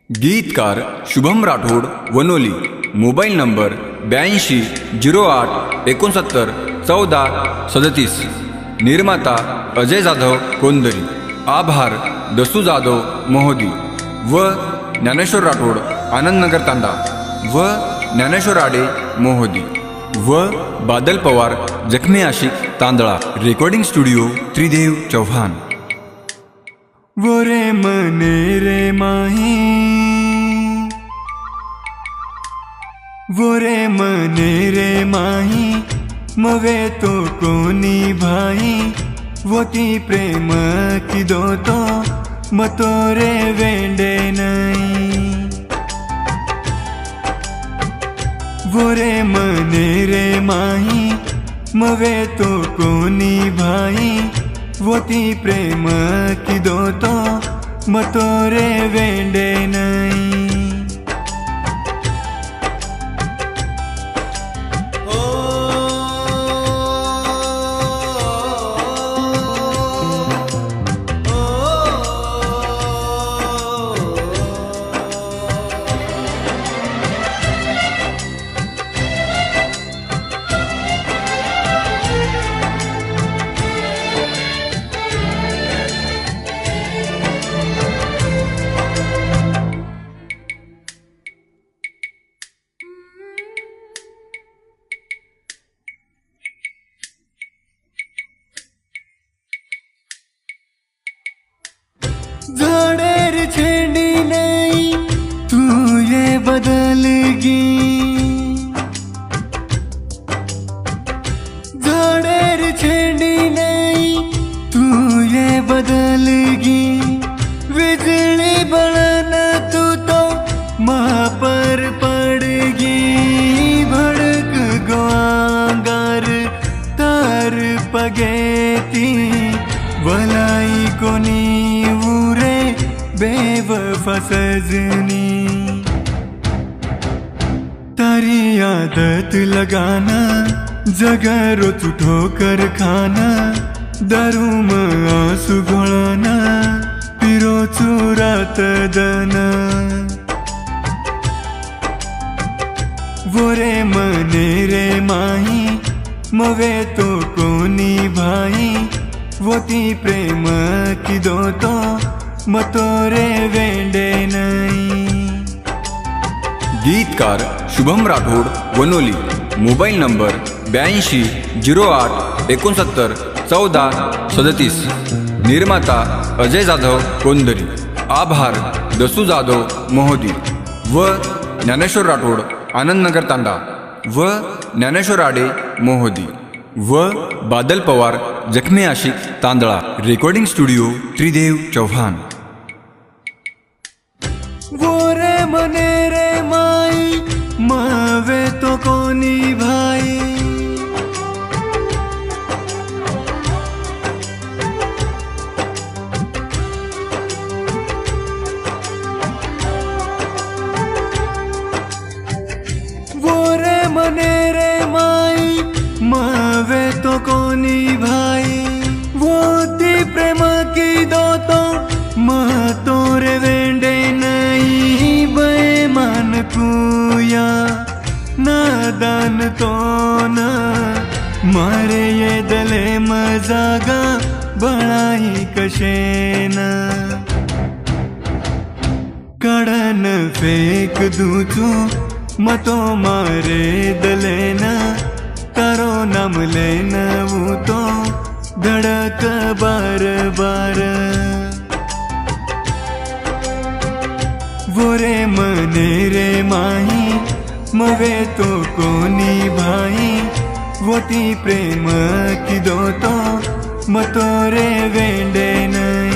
गीतकार Shubham Rathod Vanoli. Mobile number 82 08 69 14 37। निर्माता अजय जाधव कोंदरी। आभार दसू जाधव मोहदी व ज्ञानेश्वर राठोड आनंदनगर तांडा व ज्ञानेश्वर आडे मोहदी व बादल पवार जखमी आशिक तांदळा। रेकॉर्डिंग स्टुडिओ त्रिदेव चौहान। वो रे मने रे माही, वो रे मने रे माही, मवे तो कोनी भाई, वो ती प्रेम की दो तो मतो रे वेंडे नहीं। वो रे मने रे माही, मवे तो कोनी भाई, वो ती प्रेम की दो तो मतो रे वेंडे नहीं। झाड़ेर छेड़ी नहीं तू ये बदलगी, झाड़ेर छेड़ी नहीं तू ये बदलगी। बिजली बढ़ना तू तो माँ पर पड़गी, भड़क गुआंगार तार पगेती भलाई कोनी बेवफा सजनी। तारी आदत लगाना जगह रोज ठोकर खाना, दारू में आंसू घोळाना पिरो चुरात दना। वो रे मने रे माही, मवे तो कोनी भाई, वो ती प्रेम की दो तो मतो रे वेंडे नहीं। गीतकार शुभम राठोड वनोली। Mobile number 82 08 69 14 37। निर्माता अजय जाधव कोंदरी। आभार दसू जाधव मोहदी व ज्ञानेश्वर राठोड आनंदनगर तांडा व ज्ञानेश्वर आडे मोहदी व बादल पवार जखमी आशिक तांदळा। रेकॉर्डिंग स्टुडिओ त्रिदेव चौहान। वो रे मने रे माई, मावे तो कोनी भाई, वो रे मने रे माई, मावे तो कोनी भाई, वो ती प्रेम की दो तो महतो रे वेंडे नहीं। बेमान कुया नादान तो न मारे ये दले मजागा बड़ाई कशेना। कड़न फेक दूचू मतो मारे दलेना, तारो नाम लेना वो तो धड़क बार बार। वो रे मने रे माही, मवे तो कोनी भाई, वो ती प्रेम की दो तो मतो रे वेंडे नहीं।